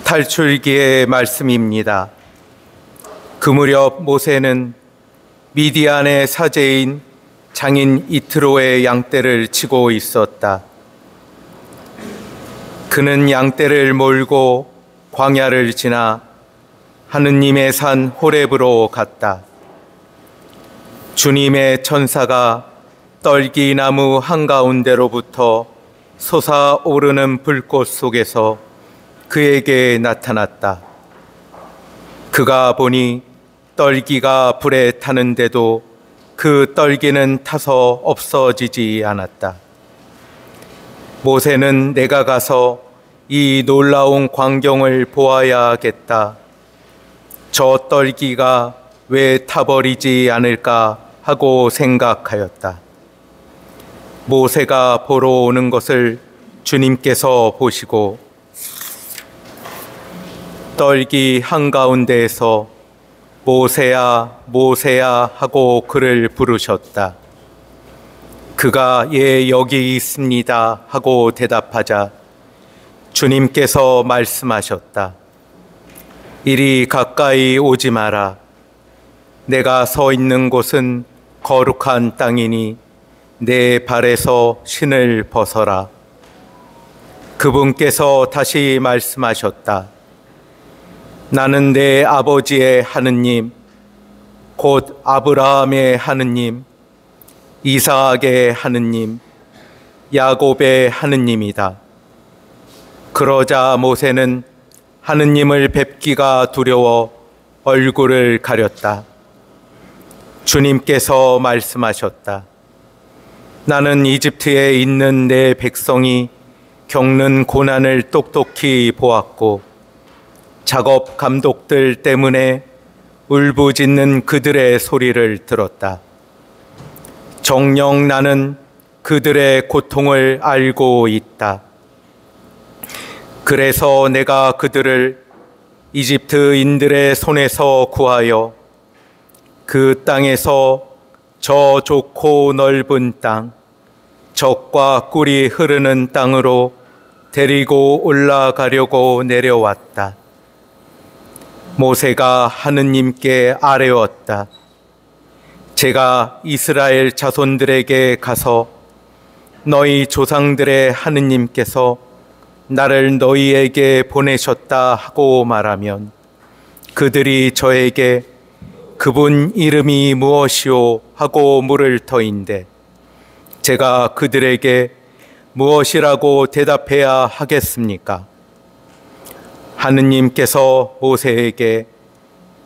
탈출기의 말씀입니다. 그 무렵 모세는 미디안의 사제인 장인 이트로의 양떼를 치고 있었다. 그는 양떼를 몰고 광야를 지나 하느님의 산 호렙으로 갔다. 주님의 천사가 떨기나무 한가운데로부터 솟아오르는 불꽃 속에서 그에게 나타났다. 그가 보니 떨기가 불에 타는데도 그 떨기는 타서 없어지지 않았다. 모세는 내가 가서 이 놀라운 광경을 보아야겠다. 저 떨기가 왜 타버리지 않을까 하고 생각하였다. 모세가 보러 오는 것을 주님께서 보시고 떨기 한가운데에서 모세야 모세야 하고 그를 부르셨다. 그가 예 여기 있습니다 하고 대답하자 주님께서 말씀하셨다. 이리 가까이 오지 마라. 내가 서 있는 곳은 거룩한 땅이니 내 발에서 신을 벗어라. 그분께서 다시 말씀하셨다. 나는 내 아버지의 하느님, 곧 아브라함의 하느님, 이삭의 하느님, 야곱의 하느님이다. 그러자 모세는 하느님을 뵙기가 두려워 얼굴을 가렸다. 주님께서 말씀하셨다. 나는 이집트에 있는 내 백성이 겪는 고난을 똑똑히 보았고 작업 감독들 때문에 울부짖는 그들의 소리를 들었다. 정녕 나는 그들의 고통을 알고 있다. 그래서 내가 그들을 이집트인들의 손에서 구하여 그 땅에서 저 좋고 넓은 땅, 젖과 꿀이 흐르는 땅으로 데리고 올라가려고 내려왔다. 모세가 하느님께 아뢰었다. 제가 이스라엘 자손들에게 가서 너희 조상들의 하느님께서 나를 너희에게 보내셨다 하고 말하면 그들이 저에게 그분 이름이 무엇이오 하고 물을 터인데 제가 그들에게 무엇이라고 대답해야 하겠습니까? 하느님께서 모세에게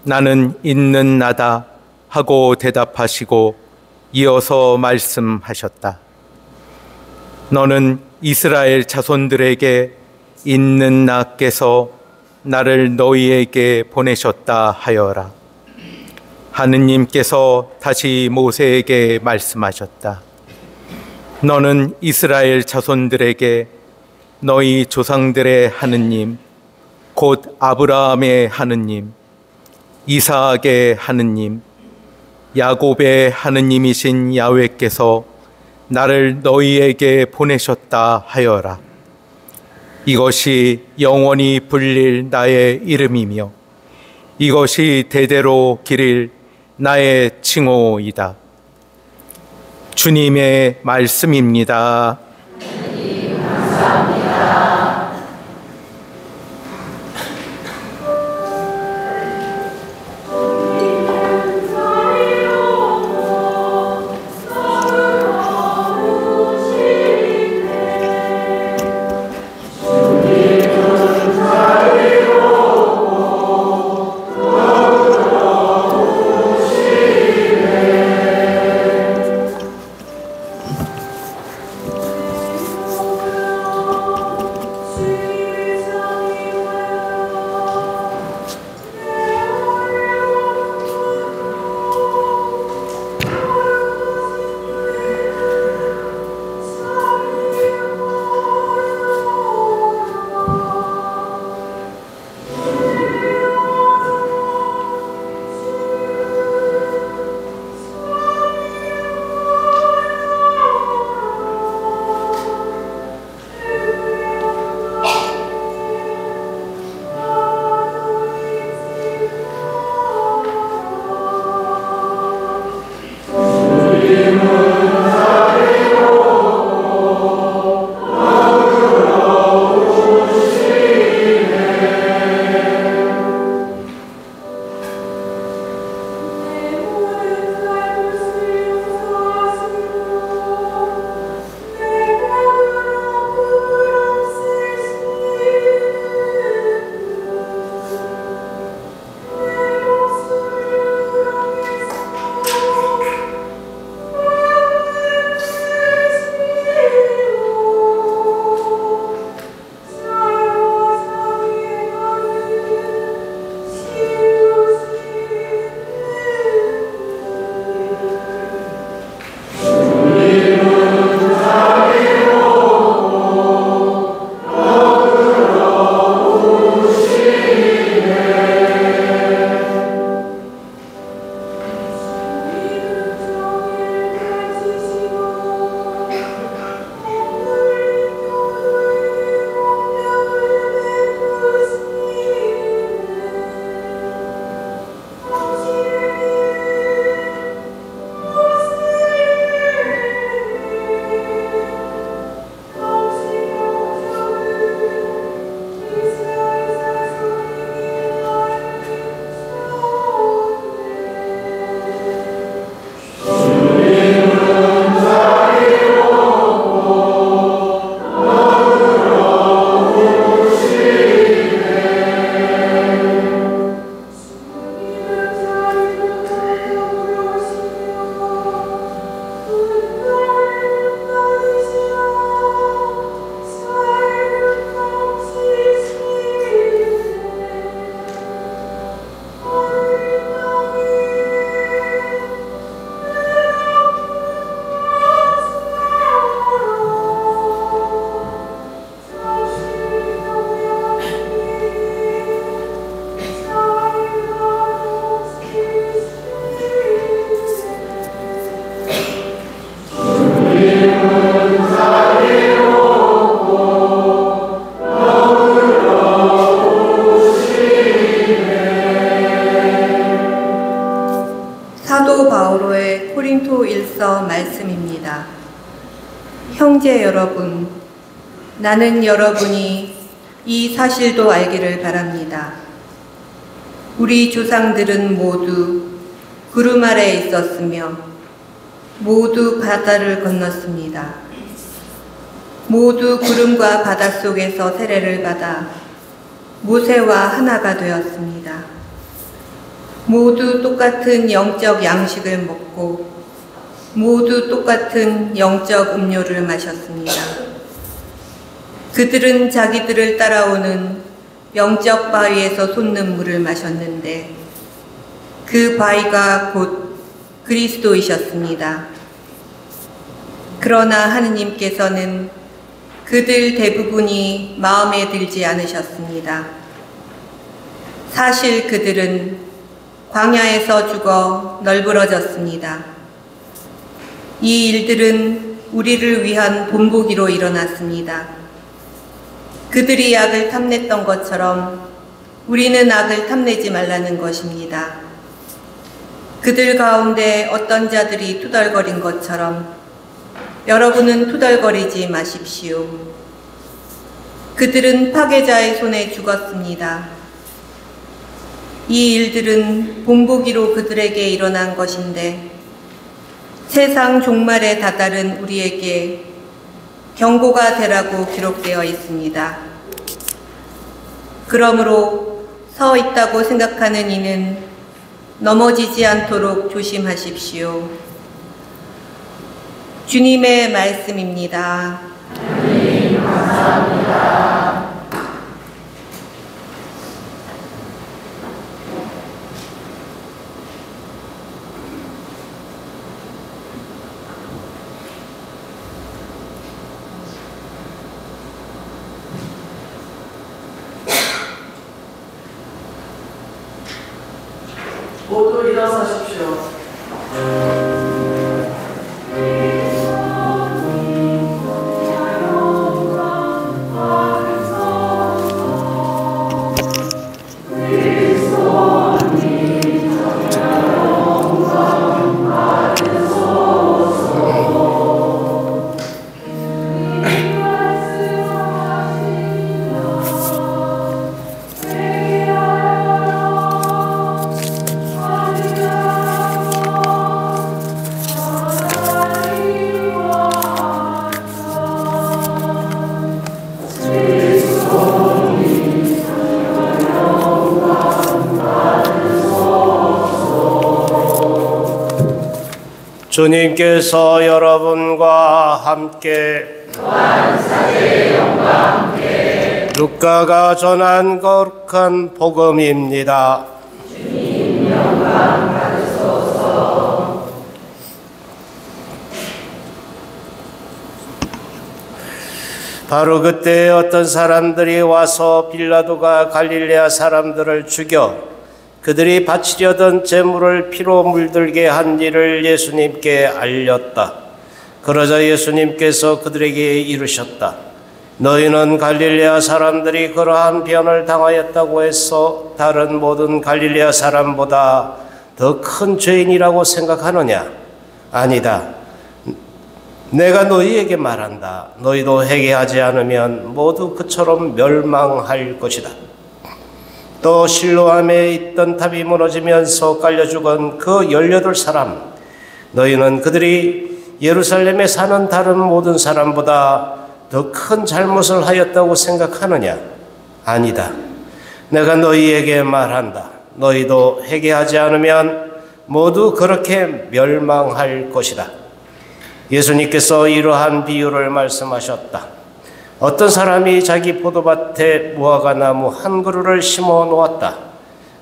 나는 있는 나다 하고 대답하시고 이어서 말씀하셨다. 너는 이스라엘 자손들에게 있는 나께서 나를 너희에게 보내셨다 하여라. 하느님께서 다시 모세에게 말씀하셨다. 너는 이스라엘 자손들에게 너희 조상들의 하느님, 곧 아브라함의 하느님, 이삭의 하느님, 야곱의 하느님이신 야훼께서 나를 너희에게 보내셨다 하여라. 이것이 영원히 불릴 나의 이름이며 이것이 대대로 기릴 나의 칭호이다. 주님의 말씀입니다. 주님 감사합니다. 바오로의 코린토 1서 말씀입니다. 형제 여러분, 나는 여러분이 이 사실도 알기를 바랍니다. 우리 조상들은 모두 구름 아래에 있었으며 모두 바다를 건넜습니다. 모두 구름과 바다 속에서 세례를 받아 모세와 하나가 되었습니다. 모두 똑같은 영적 양식을 먹고 모두 똑같은 영적 음료를 마셨습니다. 그들은 자기들을 따라오는 영적 바위에서 솟는 물을 마셨는데 그 바위가 곧 그리스도이셨습니다. 그러나 하느님께서는 그들 대부분이 마음에 들지 않으셨습니다. 사실 그들은 광야에서 죽어 널브러졌습니다. 이 일들은 우리를 위한 본보기로 일어났습니다. 그들이 악을 탐냈던 것처럼 우리는 악을 탐내지 말라는 것입니다. 그들 가운데 어떤 자들이 투덜거린 것처럼 여러분은 투덜거리지 마십시오. 그들은 파괴자의 손에 죽었습니다. 이 일들은 본보기로 그들에게 일어난 것인데 세상 종말에 다다른 우리에게 경고가 되라고 기록되어 있습니다. 그러므로 서 있다고 생각하는 이는 넘어지지 않도록 조심하십시오. 주님의 말씀입니다. 주님 감사합니다. 모두 일어서십시오. 주님께서 여러분과 함께 루카가 전한 거룩한 복음입니다. 주님 영광 받으소서. 바로 그때 어떤 사람들이 와서 빌라도가 갈릴레아 사람들을 죽여 그들이 바치려던 제물을 피로 물들게 한 일을 예수님께 알렸다. 그러자 예수님께서 그들에게 이르셨다. 너희는 갈릴레아 사람들이 그러한 변을 당하였다고 해서 다른 모든 갈릴레아 사람보다 더 큰 죄인이라고 생각하느냐? 아니다. 내가 너희에게 말한다. 너희도 회개하지 않으면 모두 그처럼 멸망할 것이다. 또 실로암에 있던 탑이 무너지면서 깔려 죽은 그 18사람, 너희는 그들이 예루살렘에 사는 다른 모든 사람보다 더 큰 잘못을 하였다고 생각하느냐? 아니다. 내가 너희에게 말한다. 너희도 회개하지 않으면 모두 그렇게 멸망할 것이다. 예수님께서 이러한 비유를 말씀하셨다. 어떤 사람이 자기 포도밭에 무화과 나무 한 그루를 심어 놓았다.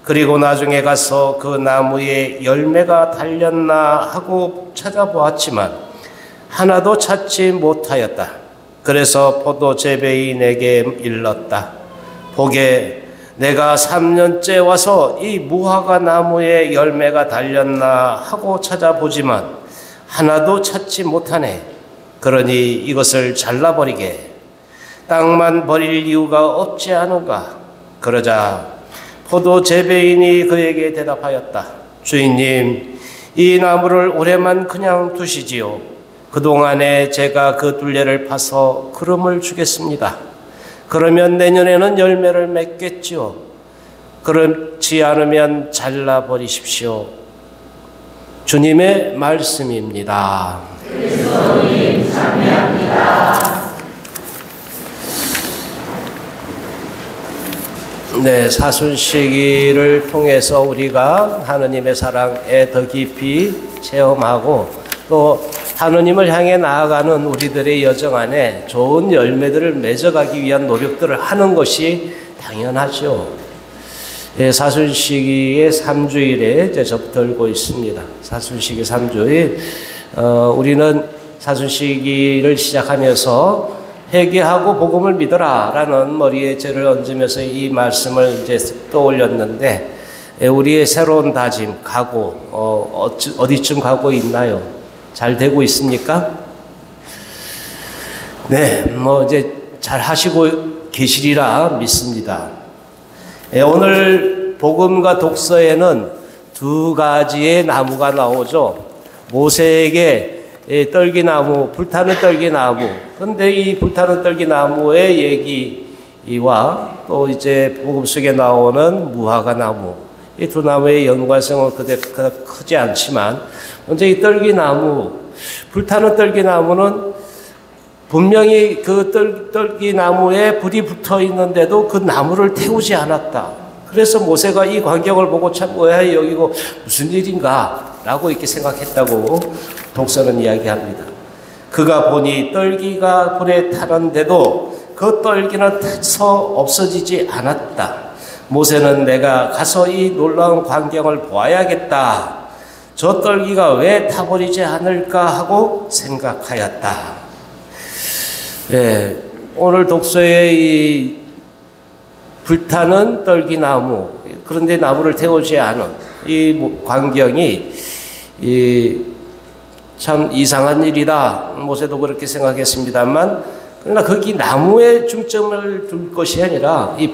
그리고 나중에 가서 그 나무에 열매가 달렸나 하고 찾아보았지만 하나도 찾지 못하였다. 그래서 포도 재배인에게 일렀다. 보게, 내가 3년째 와서 이 무화과 나무에 열매가 달렸나 하고 찾아보지만 하나도 찾지 못하네. 그러니 이것을 잘라버리게. 땅만 버릴 이유가 없지 않은가? 그러자 포도 재배인이 그에게 대답하였다. 주인님, 이 나무를 올해만 그냥 두시지요. 그동안에 제가 그 둘레를 파서 기름을 주겠습니다. 그러면 내년에는 열매를 맺겠지요. 그렇지 않으면 잘라버리십시오. 주님의 말씀입니다. 그리스도님 참여합니다. 네, 사순시기를 통해서 우리가 하느님의 사랑에 더 깊이 체험하고 또 하느님을 향해 나아가는 우리들의 여정 안에 좋은 열매들을 맺어가기 위한 노력들을 하는 것이 당연하죠. 네, 사순시기의 3주일에 이제 접들고 있습니다. 사순시기 3주일. 우리는 사순시기를 시작하면서 회개하고 복음을 믿어라라는 머리에 죄를 얹으면서 이 말씀을 이제 떠올렸는데, 우리의 새로운 다짐, 각오, 어디쯤 가고 있나요? 잘 되고 있습니까? 네, 이제 잘 하시고 계시리라 믿습니다. 오늘 복음과 독서에는 두 가지의 나무가 나오죠. 모세에게 떨기나무, 불타는 떨기나무. 그런데 이 불타는 떨기나무의 얘기와 또 이제 복음 속에 나오는 무화과나무. 이 두 나무의 연관성은 그닥 크지 않지만, 먼저 이 떨기나무, 불타는 떨기나무는 분명히 그 떨기나무에 불이 붙어 있는데도 그 나무를 태우지 않았다. 그래서 모세가 이 광경을 보고 참 뭐야, 여기고 무슨 일인가? 라고 이렇게 생각했다고 독서는 이야기합니다. 그가 보니 떨기가 불에 타는데도 그 떨기는 타서 없어지지 않았다. 모세는 내가 가서 이 놀라운 광경을 보아야겠다. 저 떨기가 왜 타버리지 않을까 하고 생각하였다. 네, 오늘 독서의 이 불타는 떨기나무, 그런데 나무를 태우지 않은 이 광경이 참 이상한 일이다. 모세도 그렇게 생각했습니다만, 그러나 거기 나무에 중점을 둘 것이 아니라 이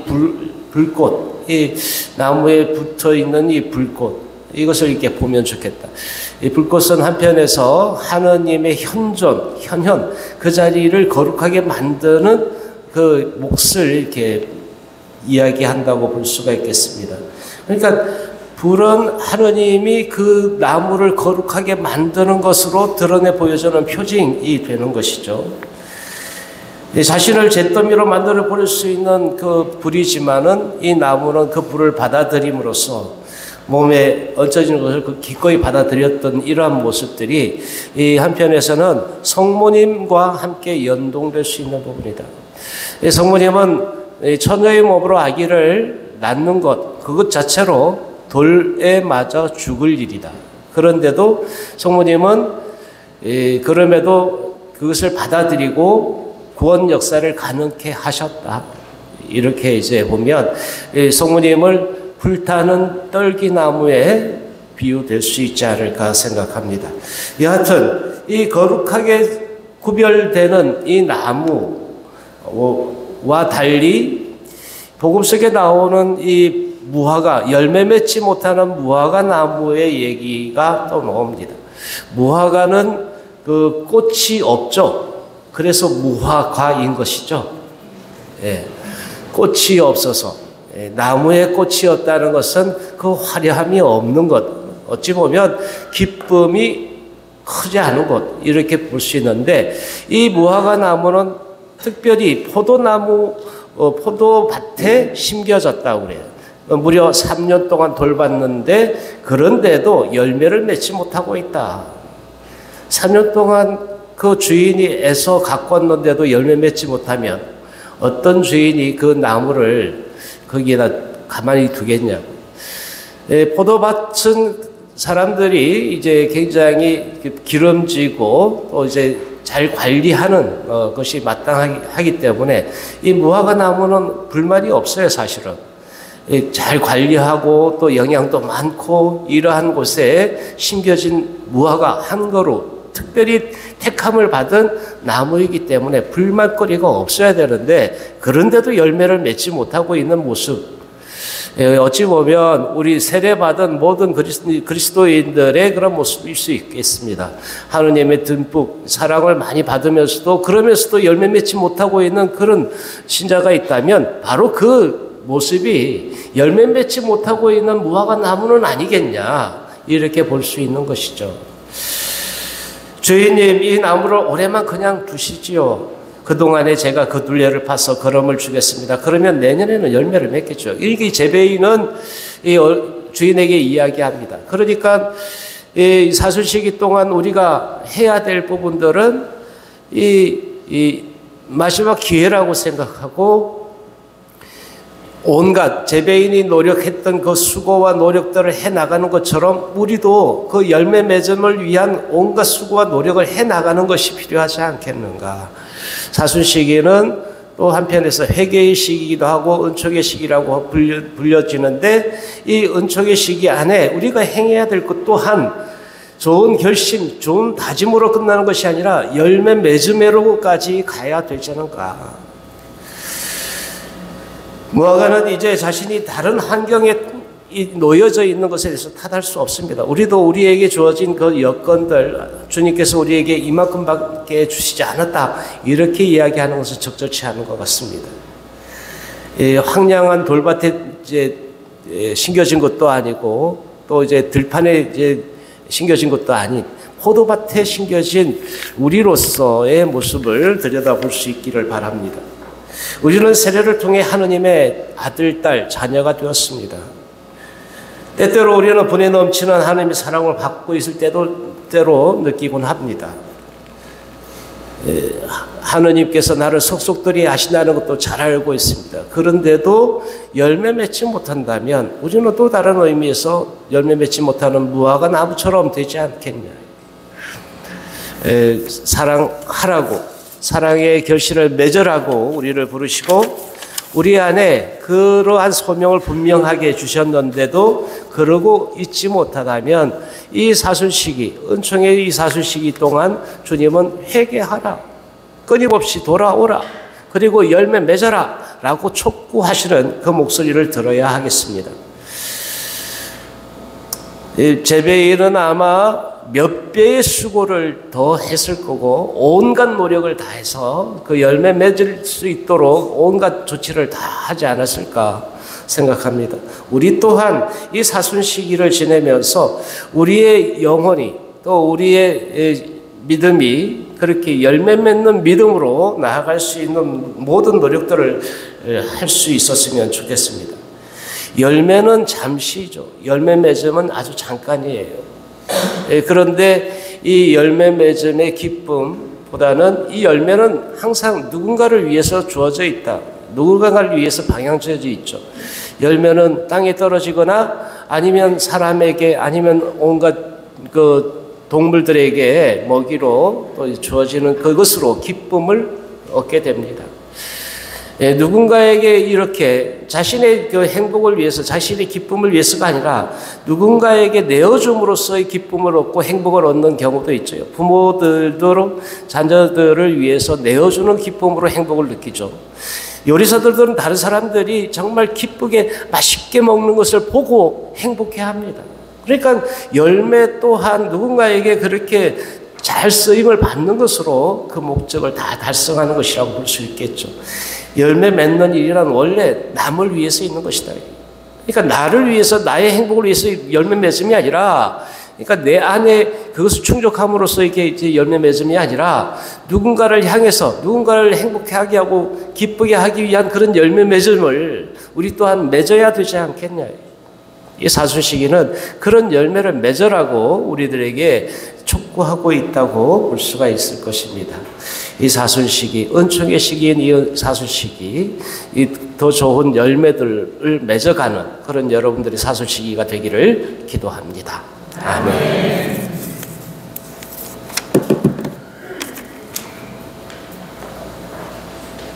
불꽃, 이 나무에 붙어 있는 이 불꽃, 이것을 이렇게 보면 좋겠다. 이 불꽃은 한편에서 하느님의 현현, 그 자리를 거룩하게 만드는 그 몫을 이렇게 이야기한다고 볼 수가 있겠습니다. 그러니까 불은 하느님이 그 나무를 거룩하게 만드는 것으로 드러내 보여주는 표징이 되는 것이죠. 자신을 잿더미로 만들어 버릴 수 있는 그 불이지만은 이 나무는 그 불을 받아들임으로써 몸에 얹혀지는 것을 기꺼이 받아들였던 이러한 모습들이 이 한편에서는 성모님과 함께 연동될 수 있는 부분이다. 성모님은 처녀의 몸으로 아기를 낳는 것, 그것 자체로 돌에 맞아 죽을 일이다. 그런데도 성모님은 그럼에도 그것을 받아들이고 구원 역사를 가능케 하셨다. 이렇게 이제 보면 성모님을 불타는 떨기나무에 비유될 수 있지 않을까 생각합니다. 여하튼 이 거룩하게 구별되는 이 나무와 달리 복음 속에 나오는 이 무화과, 열매 맺지 못하는 무화과 나무의 얘기가 또 나옵니다. 무화과는 그 꽃이 없죠. 그래서 무화과인 것이죠. 예, 꽃이 없어서. 나무에 꽃이 없다는 것은 그 화려함이 없는 것, 어찌 보면 기쁨이 크지 않은 것, 이렇게 볼 수 있는데, 이 무화과 나무는 특별히 포도밭에 심겨졌다고 그래요. 무려 3년 동안 돌봤는데, 그런데도 열매를 맺지 못하고 있다. 3년 동안 그 주인이 애써 가꿨는데도 열매 맺지 못하면 어떤 주인이 그 나무를 거기에다 가만히 두겠냐고. 포도밭은 사람들이 이제 굉장히 기름지고 또 이제 잘 관리하는 것이 마땅하기 때문에 이 무화과 나무는 불만이 없어요, 사실은. 잘 관리하고 또 영양도 많고 이러한 곳에 심겨진 무화과 한 그루, 특별히 택함을 받은 나무이기 때문에 불만거리가 없어야 되는데, 그런데도 열매를 맺지 못하고 있는 모습. 어찌 보면 우리 세례받은 모든 그리스도인들의 그런 모습일 수 있겠습니다. 하느님의 듬뿍 사랑을 많이 받으면서도 그러면서도 열매 맺지 못하고 있는 그런 신자가 있다면 바로 그 모습이 열매 맺지 못하고 있는 무화과 나무는 아니겠냐 이렇게 볼 수 있는 것이죠. 주인님, 이 나무를 올해만 그냥 두시지요. 그동안에 제가 그 둘레를 파서 걸음을 주겠습니다. 그러면 내년에는 열매를 맺겠죠. 이 제베인은 주인에게 이야기합니다. 그러니까 이 사순시기 동안 우리가 해야 될 부분들은 이 마지막 기회라고 생각하고 온갖 제베인이 노력했던 그 수고와 노력들을 해나가는 것처럼 우리도 그 열매 맺음을 위한 온갖 수고와 노력을 해나가는 것이 필요하지 않겠는가. 사순시기는 또 한편에서 회개의 시기이기도 하고 은총의 시기라고 불려지는데 이 은총의 시기 안에 우리가 행해야 될 것 또한 좋은 결심, 좋은 다짐으로 끝나는 것이 아니라 열매 맺음으로까지 가야 되지 않은가. 무화과는 이제 자신이 다른 환경에 놓여져 있는 것에 대해서 탓할 수 없습니다. 우리도 우리에게 주어진 그 여건들, 주님께서 우리에게 이만큼밖에 주시지 않았다 이렇게 이야기하는 것은 적절치 않은 것 같습니다. 황량한 돌밭에 이제 심겨진 것도 아니고 또 이제 들판에 이제 심겨진 것도 아닌 포도밭에 심겨진 우리로서의 모습을 들여다볼 수 있기를 바랍니다. 우리는 세례를 통해 하느님의 아들, 딸, 자녀가 되었습니다. 때때로 우리는 분에 넘치는 하나님의 사랑을 받고 있을 때로 느끼곤 합니다. 하느님께서 나를 속속들이 아신다는 것도 잘 알고 있습니다. 그런데도 열매 맺지 못한다면 우리는 또 다른 의미에서 열매 맺지 못하는 무화과 나무처럼 되지 않겠냐. 사랑하라고, 사랑의 결실을 맺으라고 우리를 부르시고 우리 안에 그러한 소명을 분명하게 주셨는데도 그러고 있지 못하다면 이 사순시기, 은총의 이 사순시기 동안 주님은 회개하라, 끊임없이 돌아오라, 그리고 열매 맺어라 라고 촉구하시는 그 목소리를 들어야 하겠습니다. 제베일은 아마 몇 배의 수고를 더 했을 거고 온갖 노력을 다해서 그 열매 맺을 수 있도록 온갖 조치를 다 하지 않았을까 생각합니다. 우리 또한 이 사순시기를 지내면서 우리의 영혼이 또 우리의 믿음이 그렇게 열매 맺는 믿음으로 나아갈 수 있는 모든 노력들을 할 수 있었으면 좋겠습니다. 열매는 잠시죠. 열매 맺음은 아주 잠깐이에요. 그런데 이 열매 맺음의 기쁨보다는 이 열매는 항상 누군가를 위해서 주어져 있다. 누군가를 위해서 방향되어져 있죠. 열매는 땅에 떨어지거나 아니면 사람에게 아니면 온갖 그 동물들에게 먹이로 또 주어지는 그것으로 기쁨을 얻게 됩니다. 누군가에게 이렇게 자신의 그 행복을 위해서, 자신의 기쁨을 위해서가 아니라 누군가에게 내어줌으로써의 기쁨을 얻고 행복을 얻는 경우도 있죠. 부모들도 자녀들을 위해서 내어주는 기쁨으로 행복을 느끼죠. 요리사들은 다른 사람들이 정말 기쁘게 맛있게 먹는 것을 보고 행복해합니다. 그러니까 열매 또한 누군가에게 그렇게 잘 쓰임을 받는 것으로 그 목적을 다 달성하는 것이라고 볼 수 있겠죠. 열매 맺는 일이란 원래 남을 위해서 있는 것이다. 그러니까 나를 위해서, 나의 행복을 위해서 열매 맺음이 아니라, 그러니까 내 안에 그것을 충족함으로써 이게 이제 열매 맺음이 아니라 누군가를 향해서 누군가를 행복하게 하고 기쁘게 하기 위한 그런 열매 맺음을 우리 또한 맺어야 되지 않겠냐. 이 사순시기는 그런 열매를 맺으라고 우리들에게 촉구하고 있다고 볼 수가 있을 것입니다. 이 사순시기, 은총의 시기인 이 사순시기, 이 더 좋은 열매들을 맺어가는 그런 여러분들의 사순시기가 되기를 기도합니다. 아멘.